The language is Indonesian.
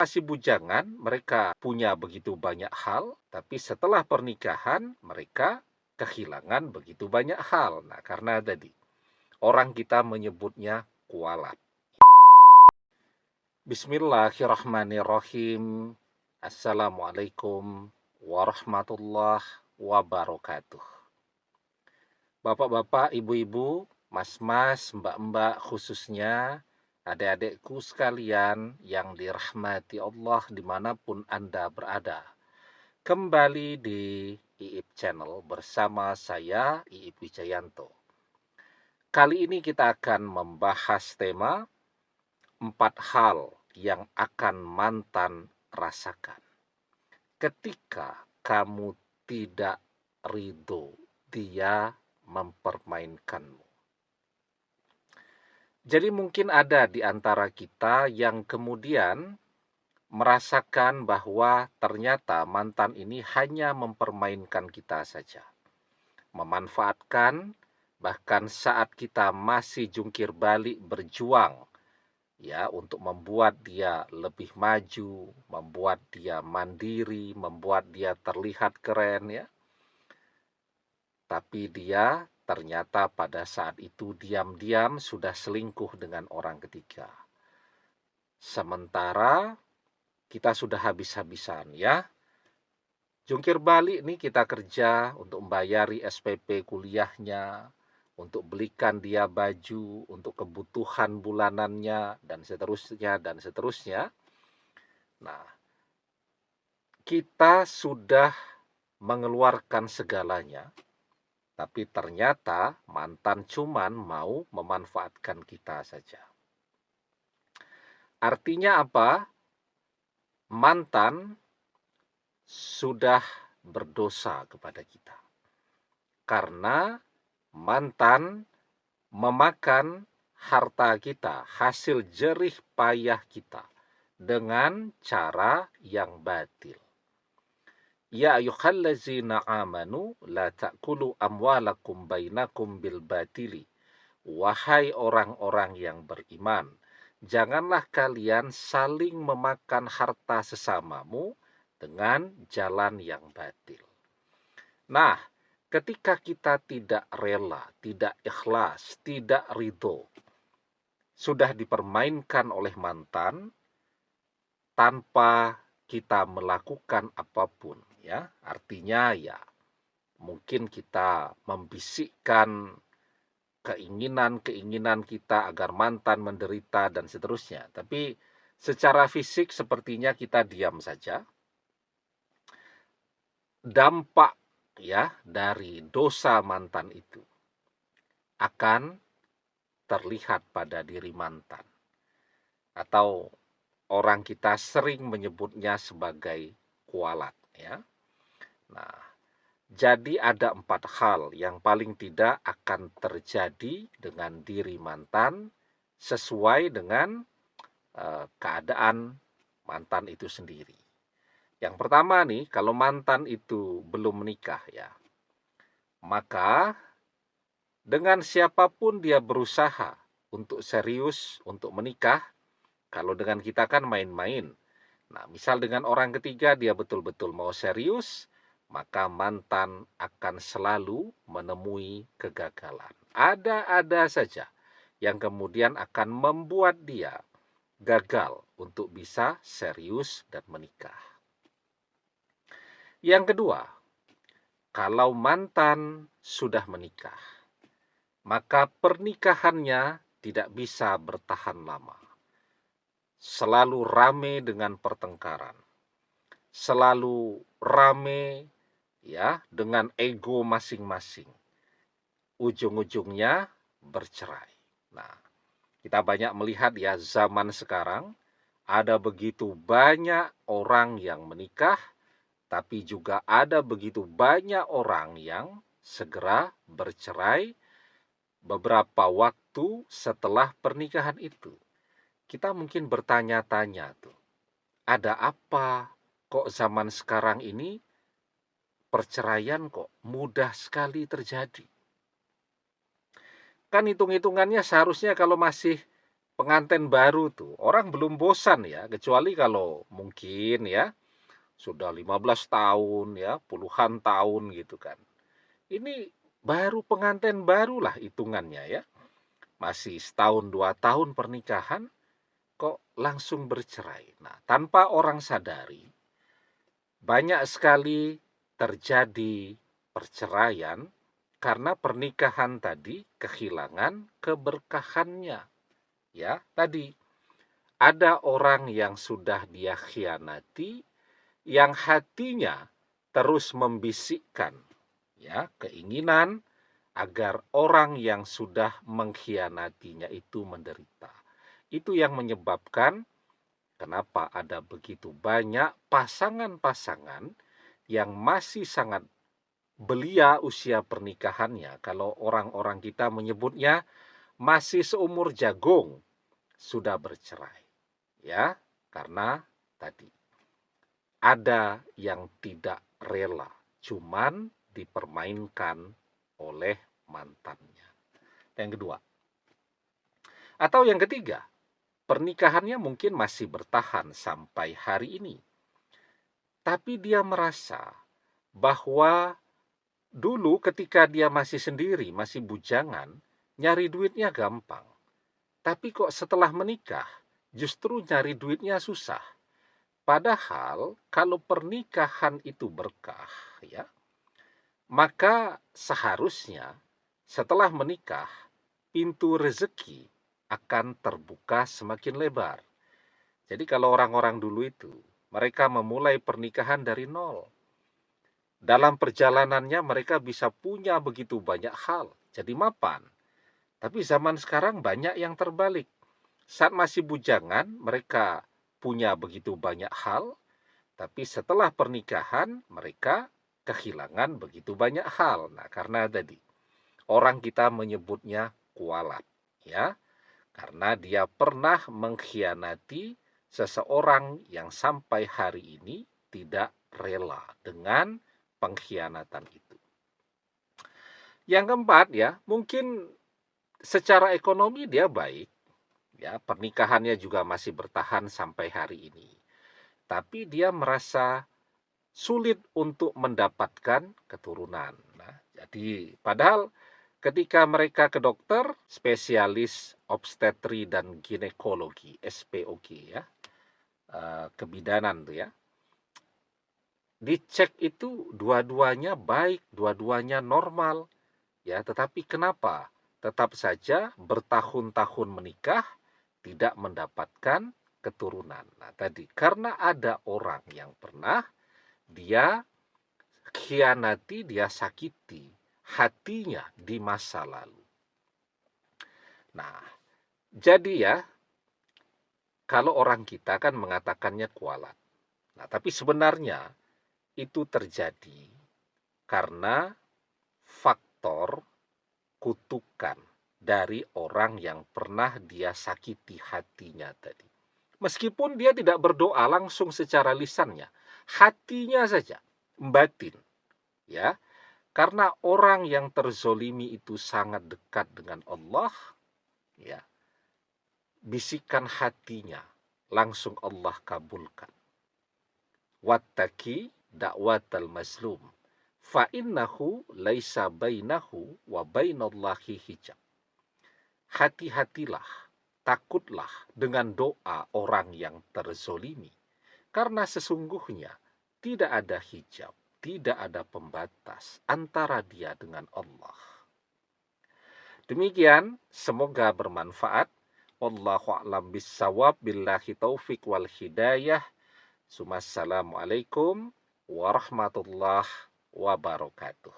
Masih bujangan, mereka punya begitu banyak hal, tapi setelah pernikahan, mereka kehilangan begitu banyak hal. Nah, karena tadi, orang kita menyebutnya kualat. Bismillahirrahmanirrahim. Assalamualaikum warahmatullahi wabarakatuh. Bapak-bapak, ibu-ibu, mas-mas, mbak-mbak, khususnya adik-adikku sekalian yang dirahmati Allah dimanapun Anda berada. Kembali di IIP Channel bersama saya, IIP Wijayanto. Kali ini kita akan membahas tema 4 hal yang akan mantan rasakan ketika kamu tidak ridho dia mempermainkanmu. Jadi mungkin ada di antara kita yang kemudian merasakan bahwa ternyata mantan ini hanya mempermainkan kita saja. Memanfaatkan, bahkan saat kita masih jungkir balik berjuang ya untuk membuat dia lebih maju, membuat dia mandiri, membuat dia terlihat keren ya. Tapi dia ternyata pada saat itu diam-diam sudah selingkuh dengan orang ketiga. Sementara kita sudah habis-habisan ya. Jungkir balik nih kita kerja untuk membayari SPP kuliahnya, untuk belikan dia baju, untuk kebutuhan bulanannya, dan seterusnya, dan seterusnya. Nah, kita sudah mengeluarkan segalanya, tapi ternyata mantan cuman mau memanfaatkan kita saja. Artinya apa? Mantan sudah berdosa kepada kita. Karena mantan memakan harta kita, hasil jerih payah kita, dengan cara yang batil. Ya ayyuhallazina amanu la ta'kulu amwalakum bainakum bil batili. Wahai orang-orang yang beriman, janganlah kalian saling memakan harta sesamamu dengan jalan yang batil. Nah, ketika kita tidak rela, tidak ikhlas, tidak ridho, sudah dipermainkan oleh mantan tanpa kita melakukan apapun, ya. Artinya ya, mungkin kita membisikkan keinginan-keinginan kita agar mantan menderita dan seterusnya. Tapi secara fisik sepertinya kita diam saja. Dampak ya dari dosa mantan itu akan terlihat pada diri mantan, atau orang kita sering menyebutnya sebagai kualat ya. Nah, jadi ada 4 hal yang paling tidak akan terjadi dengan diri mantan sesuai dengan keadaan mantan itu sendiri. Yang pertama nih, kalau mantan itu belum menikah ya, maka dengan siapapun dia berusaha untuk serius, untuk menikah. Kalau dengan kita kan main-main. Nah, misal dengan orang ketiga dia betul-betul mau serius, maka mantan akan selalu menemui kegagalan. Ada saja yang kemudian akan membuat dia gagal untuk bisa serius dan menikah. Yang kedua, kalau mantan sudah menikah, maka pernikahannya tidak bisa bertahan lama. Selalu rame dengan pertengkaran. Selalu rame ya dengan ego masing-masing. Ujung-ujungnya bercerai. Nah, kita banyak melihat ya zaman sekarang ada begitu banyak orang yang menikah, tapi juga ada begitu banyak orang yang segera bercerai beberapa waktu setelah pernikahan itu. Kita mungkin bertanya-tanya tuh, ada apa kok zaman sekarang ini perceraian kok mudah sekali terjadi? Kan hitung-hitungannya seharusnya kalau masih pengantin baru tuh, orang belum bosan ya, kecuali kalau mungkin ya sudah 15 tahun ya, puluhan tahun gitu kan. Ini baru pengantin barulah hitungannya ya. Masih setahun 2 tahun pernikahan kok langsung bercerai. Nah, tanpa orang sadari, banyak sekali terjadi perceraian karena pernikahan tadi kehilangan keberkahannya. Ya, tadi ada orang yang sudah dia khianati, yang hatinya terus membisikkan ya keinginan agar orang yang sudah mengkhianatinya itu menderita. Itu yang menyebabkan kenapa ada begitu banyak pasangan-pasangan yang masih sangat belia usia pernikahannya. Kalau orang-orang kita menyebutnya masih seumur jagung sudah bercerai. Ya, karena tadi ada yang tidak rela, cuman dipermainkan oleh mantannya. Yang kedua. Atau yang ketiga, pernikahannya mungkin masih bertahan sampai hari ini. Tapi dia merasa bahwa dulu ketika dia masih sendiri, masih bujangan, nyari duitnya gampang. Tapi kok setelah menikah, justru nyari duitnya susah. Padahal kalau pernikahan itu berkah, ya, maka seharusnya setelah menikah, pintu rezeki akan terbuka semakin lebar. Jadi kalau orang-orang dulu itu, mereka memulai pernikahan dari nol. Dalam perjalanannya mereka bisa punya begitu banyak hal, jadi mapan. Tapi zaman sekarang banyak yang terbalik. Saat masih bujangan, mereka punya begitu banyak hal, tapi setelah pernikahan, mereka kehilangan begitu banyak hal. Nah, karena tadi, orang kita menyebutnya kualat, ya. Karena dia pernah mengkhianati seseorang yang sampai hari ini tidak rela dengan pengkhianatan itu. Yang keempat ya, mungkin secara ekonomi dia baik, ya, pernikahannya juga masih bertahan sampai hari ini. Tapi dia merasa sulit untuk mendapatkan keturunan. Nah, jadi padahal ketika mereka ke dokter, spesialis obstetri dan ginekologi, SPOG ya, kebidanan tuh ya, dicek itu dua-duanya baik, dua-duanya normal, ya, tetapi kenapa tetap saja bertahun-tahun menikah tidak mendapatkan keturunan. Nah, tadi karena ada orang yang pernah dia khianati, dia sakiti hatinya di masa lalu. Nah, jadi ya, kalau orang kita kan mengatakannya kualat. Nah, tapi sebenarnya itu terjadi karena faktor kutukan dari orang yang pernah dia sakiti hatinya tadi. Meskipun dia tidak berdoa langsung secara lisannya, hatinya saja, batin. Ya, karena orang yang terzolimi itu sangat dekat dengan Allah, ya, bisikan hatinya langsung Allah kabulkan. Wattaqi da'watal mazlum fa innahu laisa bainahu wa bainallahi hijab. Hati-hatilah, takutlah dengan doa orang yang terzolimi, karena sesungguhnya tidak ada hijab, tidak ada pembatas antara dia dengan Allah. Demikian, semoga bermanfaat. Wallahu a'lam bissawab, billahi taufik wal hidayah. Assalamualaikum warahmatullahi wabarakatuh.